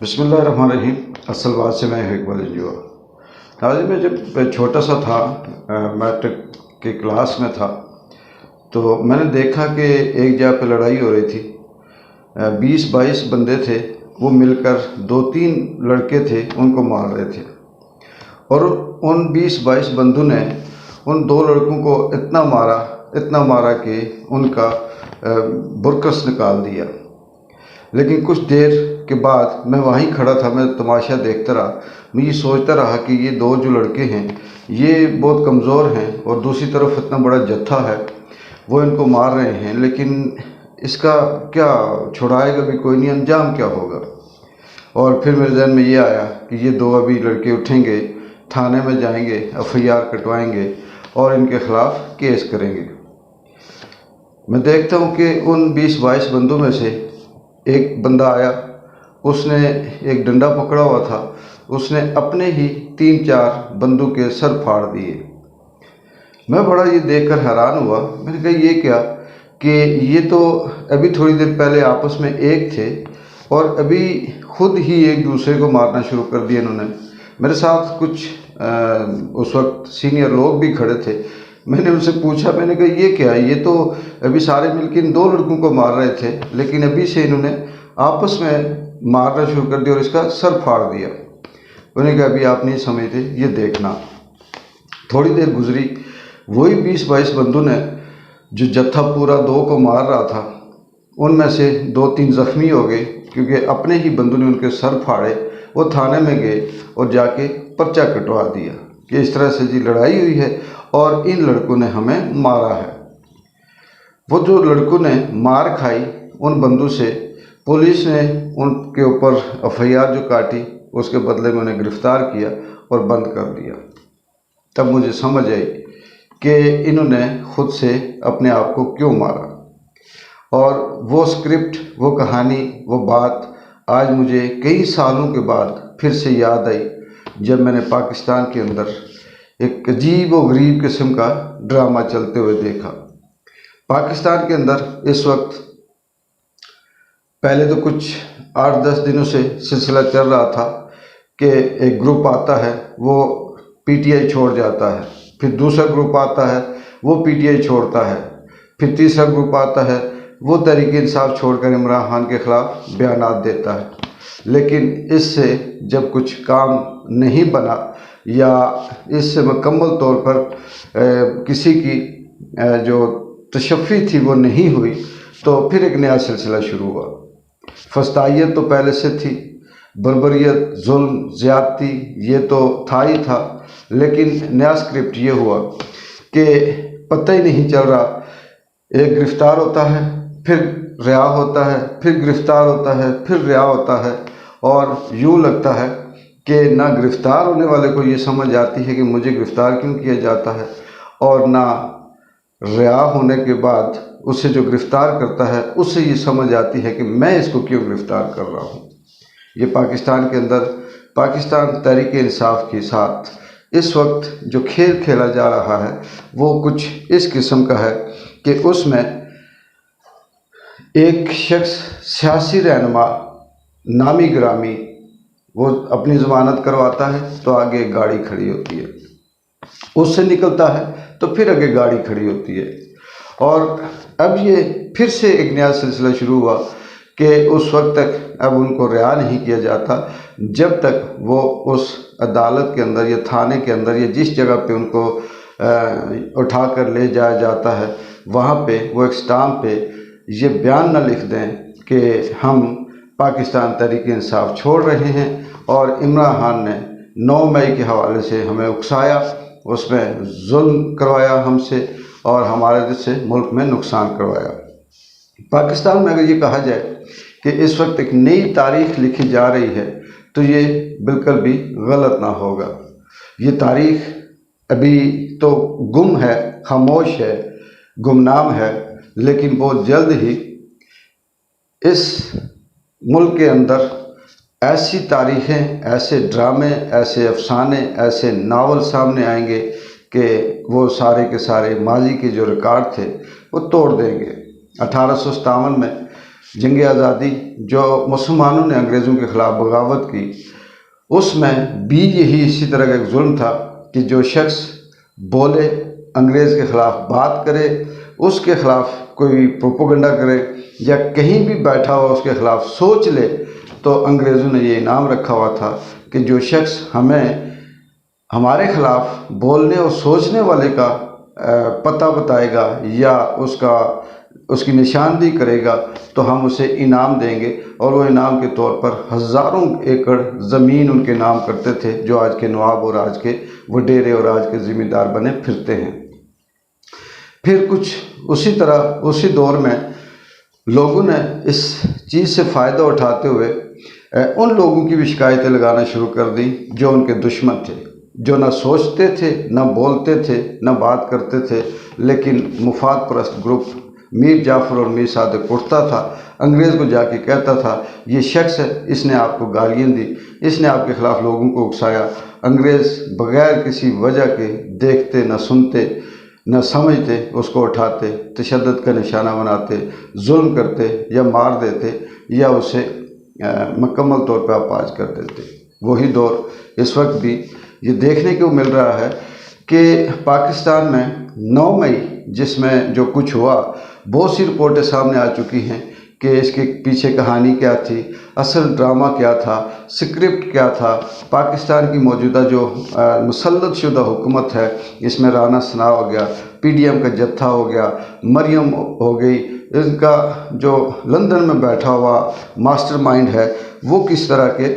बिस्मिल्लाहिर्रहमानिर्रहीम। असलवाद से मैं इकबाल इंजुआ। नाज़रीन, मैं जब छोटा सा था, मैट्रिक की क्लास में था, तो मैंने देखा कि एक जगह पे लड़ाई हो रही थी। 20-22 बंदे थे, वो मिलकर 2-3 लड़के थे, उनको मार रहे थे। और उन 20-22 बंदों ने उन 2 लड़कों को इतना मारा कि उनका बुरकस निकाल दिया। लेकिन कुछ देर के बाद मैं वहीं खड़ा था, मैं तमाशा देखता रहा। मैं ये सोचता रहा कि ये 2 जो लड़के हैं ये बहुत कमज़ोर हैं और दूसरी तरफ इतना बड़ा जत्था है, वो इनको मार रहे हैं, लेकिन इसका क्या छुड़ाएगा भी कोई नहीं, अंजाम क्या होगा। और फिर मेरे जहन में ये आया कि ये 2 अभी लड़के उठेंगे, थाने में जाएंगे, FIR कटवाएंगे और इनके ख़िलाफ़ केस करेंगे। मैं देखता हूँ कि उन 20-22 बंदों में से एक बंदा आया, उसने एक डंडा पकड़ा हुआ था, उसने अपने ही 3-4 बंदों के सर फाड़ दिए। मैं बड़ा ये देखकर हैरान हुआ। मैंने कहा ये क्या, कि ये तो अभी थोड़ी देर पहले आपस में एक थे और अभी खुद ही एक दूसरे को मारना शुरू कर दिया इन्होंने। मेरे साथ कुछ उस वक्त सीनियर लोग भी खड़े थे। मैंने उनसे पूछा, मैंने कहा ये क्या है, ये तो अभी सारे मिलकर इन 2 लड़कों को मार रहे थे, लेकिन अभी से इन्होंने आपस में मारना शुरू कर दिया और इसका सर फाड़ दिया। उन्होंने कहा अभी आप नहीं समझते, ये देखना। थोड़ी देर गुजरी, वही 20-22 बंदों ने जो जत्था पूरा 2 को मार रहा था, उनमें से 2-3 ज़ख्मी हो गए, क्योंकि अपने ही बंदों ने उनके सर फाड़े। वो थाने में गए और जाके पर्चा कटवा दिया कि इस तरह से जी लड़ाई हुई है और इन लड़कों ने हमें मारा है। वो जो लड़कों ने मार खाई, उन बंदों से पुलिस ने उनके ऊपर FIR जो काटी, उसके बदले में उन्हें गिरफ़्तार किया और बंद कर दिया। तब मुझे समझ आई कि इन्होंने खुद से अपने आप को क्यों मारा। और वो स्क्रिप्ट, वो कहानी, वो बात आज मुझे कई सालों के बाद फिर से याद आई, जब मैंने पाकिस्तान के अंदर एक अजीब व गरीब किस्म का ड्रामा चलते हुए देखा। पाकिस्तान के अंदर इस वक्त पहले तो कुछ 8-10 दिनों से सिलसिला चल रहा था कि एक ग्रुप आता है, वो PTI छोड़ जाता है, फिर दूसरा ग्रुप आता है, वो PTI छोड़ता है, फिर तीसरा ग्रुप आता है, वो तहरीक इंसाफ छोड़कर इमरान खान के ख़िलाफ़ बयानात देता है। लेकिन इससे जब कुछ काम नहीं बना या इससे मुकम्मल तौर पर किसी की जो तशफ़ी थी वो नहीं हुई, तो फिर एक नया सिलसिला शुरू हुआ। फस्तायत तो पहले से थी, बर्बरियत, जुल्म, ज़्यादती, ये तो था ही था, लेकिन नया स्क्रिप्ट ये हुआ कि पता ही नहीं चल रहा, एक गिरफ़्तार होता है, फिर रिहा होता है, फिर गिरफ़्तार होता है, फिर रिहा होता है, और यूँ लगता है कि ना गिरफ़्तार होने वाले को ये समझ आती है कि मुझे गिरफ़्तार क्यों किया जाता है, और ना रिहा होने के बाद उसे जो गिरफ़्तार करता है उससे ये समझ आती है कि मैं इसको क्यों गिरफ़्तार कर रहा हूँ। ये पाकिस्तान के अंदर पाकिस्तान तहरीक इंसाफ के साथ इस वक्त जो खेल खेला जा रहा है वो कुछ इस किस्म का है कि उसमें एक शख्स, सियासी रहनुमा, नामी गिरामी, वो अपनी ज़मानत करवाता है तो आगे एक गाड़ी खड़ी होती है, उससे निकलता है तो फिर आगे गाड़ी खड़ी होती है। और अब ये फिर से एक नया सिलसिला शुरू हुआ कि उस वक्त तक अब उनको रिहा नहीं किया जाता जब तक वो उस अदालत के अंदर या थाने के अंदर या जिस जगह पे उनको उठा कर ले जाया जाता है वहाँ पे वो एक स्टाम्प पे ये बयान न लिख दें कि हम पाकिस्तान तहरीक इंसाफ छोड़ रहे हैं और इमरान खान ने 9 मई के हवाले से हमें उकसाया, उसमें जुल्म करवाया हमसे और हमारे से मुल्क में नुकसान करवाया। पाकिस्तान में अगर ये कहा जाए कि इस वक्त एक नई तारीख़ लिखी जा रही है तो ये बिल्कुल भी गलत ना होगा। ये तारीख़ अभी तो गुम है, खामोश है, गुमनाम है, लेकिन बहुत जल्द ही इस मुल्क के अंदर ऐसी तारीखें, ऐसे ड्रामे, ऐसे अफसाने, ऐसे नावल सामने आएंगे कि वो सारे के सारे माजी के जो रिकॉर्ड थे वो तोड़ देंगे। 1857 में जंग आज़ादी जो मुसलमानों ने अंग्रेज़ों के ख़िलाफ़ बगावत की, उसमें भी यही इसी तरह का एक जुल्म था कि जो शख्स बोले, अंग्रेज़ के ख़िलाफ़ बात करे, उसके ख़िलाफ़ कोई प्रोपोगंडा करे या कहीं भी बैठा हुआ उसके ख़िलाफ़ सोच ले, तो अंग्रेज़ों ने ये इनाम रखा हुआ था कि जो शख्स हमारे ख़िलाफ़ बोलने और सोचने वाले का पता बताएगा या उसकी निशानदेही करेगा, तो हम उसे इनाम देंगे। और वो इनाम के तौर पर हज़ारों एकड़ ज़मीन उनके नाम करते थे, जो आज के नवाब और आज के वडेरे और आज के ज़मींदार बने फिरते हैं। फिर कुछ उसी तरह उसी दौर में लोगों ने इस चीज़ से फ़ायदा उठाते हुए उन लोगों की भी शिकायतें लगाना शुरू कर दी जो उनके दुश्मन थे, जो ना सोचते थे, ना बोलते थे, ना बात करते थे, लेकिन मुफाद परस्त ग्रुप मीर जाफ़र और मीर सादिक उठता था, अंग्रेज़ को जाके कहता था ये शख्स है, इसने आपको गालियाँ दी, इसने आपके ख़िलाफ़ लोगों को उकसाया। अंग्रेज़ बग़ैर किसी वजह के देखते न सुनते न समझते उसको उठाते, तशद्दुद का निशाना बनाते, जुल्म करते या मार देते या उसे मुकम्मल तौर पर अपाज कर देते। वही दौर इस वक्त भी ये देखने को मिल रहा है कि पाकिस्तान में 9 मई जिसमें जो कुछ हुआ, बहुत सी रिपोर्टें सामने आ चुकी हैं कि इसके पीछे कहानी क्या थी, असल ड्रामा क्या था, स्क्रिप्ट क्या था। पाकिस्तान की मौजूदा जो मुसल्लत शुदा हुकूमत है, इसमें राना सना हो गया, PDM का जत्था हो गया, मरियम हो गई, इनका जो लंदन में बैठा हुआ मास्टरमाइंड है, वो किस तरह के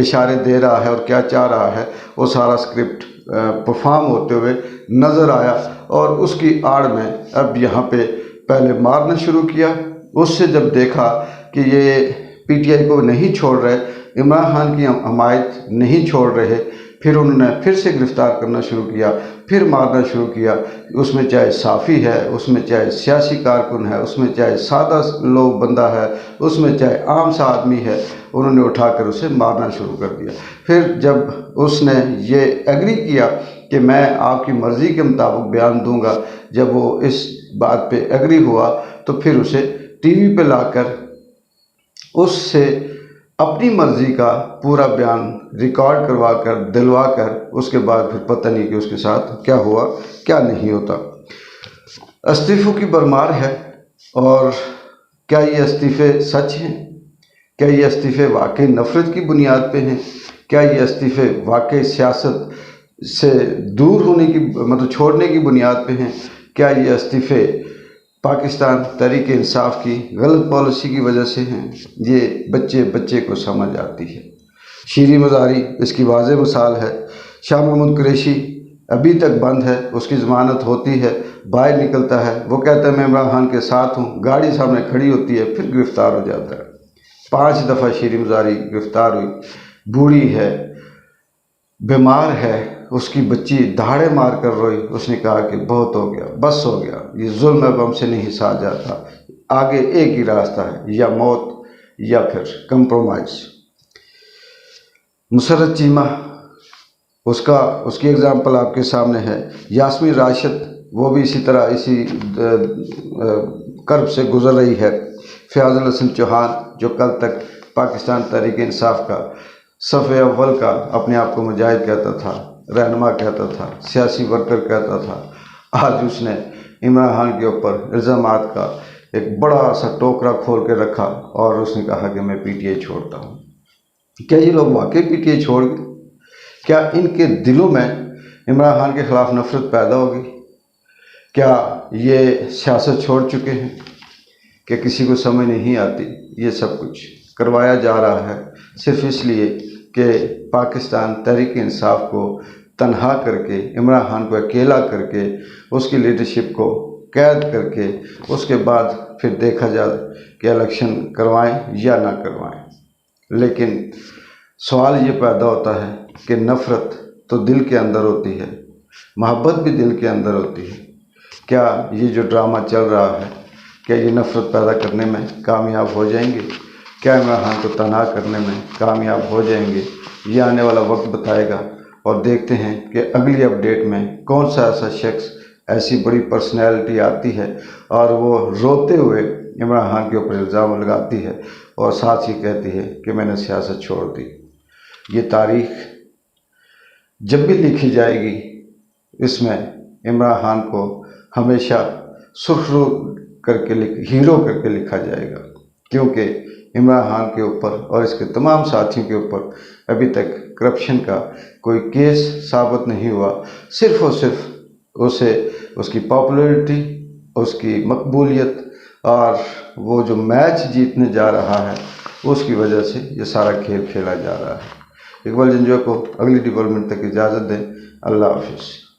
इशारे दे रहा है और क्या चाह रहा है, वो सारा स्क्रिप्ट परफॉर्म होते हुए नज़र आया। और उसकी आड़ में अब यहाँ पे पहले मारना शुरू किया, उससे जब देखा कि ये PTI को नहीं छोड़ रहे, इमरान खान की हमायत नहीं छोड़ रहे, फिर उन्होंने फिर से गिरफ़्तार करना शुरू किया, फिर मारना शुरू किया। उसमें चाहे साफ़ी है, उसमें चाहे सियासी कारकुन है, उसमें चाहे सादा लोग बंदा है, उसमें चाहे आम सा आदमी है, उन्होंने उठाकर उसे मारना शुरू कर दिया। फिर जब उसने ये एग्री किया कि मैं आपकी मर्ज़ी के मुताबिक बयान दूंगा, जब वो इस बात पे एग्री हुआ तो फिर उसे TV पे लाकर उससे अपनी मर्ज़ी का पूरा बयान रिकॉर्ड करवा कर दिलवा कर, उसके बाद फिर पता नहीं कि उसके साथ क्या हुआ क्या नहीं होता। इस्तीफ़ों की भरमार है। और क्या ये इस्तीफ़े सच हैं? क्या ये इस्तीफ़े वाकई नफ़रत की बुनियाद पे हैं? क्या ये इस्तीफ़े वाकई सियासत से दूर होने की मतलब छोड़ने की बुनियाद पे हैं? क्या ये इस्तीफ़े पाकिस्तान तहरीक इंसाफ की गलत पॉलिसी की वजह से हैं? ये बच्चे को समझ आती है। शीरी मज़ारी इसकी वाज़ेह मिसाल है। शाह महमूद कुरैशी अभी तक बंद है, उसकी ज़मानत होती है, बाहर निकलता है, वो कहता है मैं इमरान खान के साथ हूँ, गाड़ी सामने खड़ी होती है, फिर गिरफ़्तार हो जाता है। 5 दफ़ा शीरी मज़ारी गिरफ़्तार हुई। बूढ़ी है, बीमार है, उसकी बच्ची दहाड़े मार कर रोई। उसने कहा कि बहुत हो गया, बस हो गया, ये जुल्म अब हमसे नहीं सहा जाता, आगे एक ही रास्ता है, या मौत या फिर कंप्रोमाइज़। मुसर्रत चीमा उसकी एग्ज़ाम्पल आपके सामने है। यास्मीन राशिद वो भी इसी तरह इसी कर्ब से गुज़र रही है। फ़याज़ुल हसन चौहान जो कल तक पाकिस्तान तहरीक इंसाफ का सफ़े अव्वल का अपने आप को मुजाहिद कहता था, रहनुमा कहता था, सियासी वर्कर कहता था, आज उसने इमरान खान के ऊपर इल्ज़ामात का एक बड़ा सा टोकरा खोल के रखा और उसने कहा कि मैं PTI छोड़ता हूँ। क्या ये लोग वाकई PTI छोड़ गए? क्या इनके दिलों में इमरान खान के ख़िलाफ़ नफ़रत पैदा होगी? क्या ये सियासत छोड़ चुके हैं कि किसी को समझ नहीं आती? ये सब कुछ करवाया जा रहा है सिर्फ़ इसलिए कि पाकिस्तान तहरीक इंसाफ को तन्हा करके, इमरान खान को अकेला करके, उसकी लीडरशिप को कैद करके, उसके बाद फिर देखा जाए कि इलेक्शन करवाएं या ना करवाएं। लेकिन सवाल ये पैदा होता है कि नफ़रत तो दिल के अंदर होती है, मोहब्बत भी दिल के अंदर होती है। क्या ये जो ड्रामा चल रहा है, क्या ये नफ़रत पैदा करने में कामयाब हो जाएंगे? क्या इमरान खान को तन्हा करने में कामयाब हो जाएंगे? ये आने वाला वक्त बताएगा। और देखते हैं कि अगली अपडेट में कौन सा ऐसा शख्स, ऐसी बड़ी पर्सनैलिटी आती है और वो रोते हुए عمران خان کے اوپر الزام لگاتی ہے اور ساتھ ہی کہتی ہے کہ میں نے سیاست چھوڑ دی۔ یہ تاریخ جب بھی لکھی جائے گی اس میں عمران خان کو ہمیشہ سرخرو کر کے ہیرو کر کے لکھا جائے گا، کیونکہ عمران خان کے اوپر اور اس کے تمام ساتھیوں کے اوپر ابھی تک کرپشن کا کوئی کیس ثابت نہیں ہوا۔ صرف اور صرف اسے اس کی پاپولیرٹی، اس کی مقبولیت اور وہ جو میچ جیتنے جا رہا ہے اس کی وجہ سے یہ سارا کھیل کھیلا جا رہا ہے۔ اقبال جنجوعہ کو اگلی ڈیولپمنٹ تک اجازت دیں۔ اللہ حافظ۔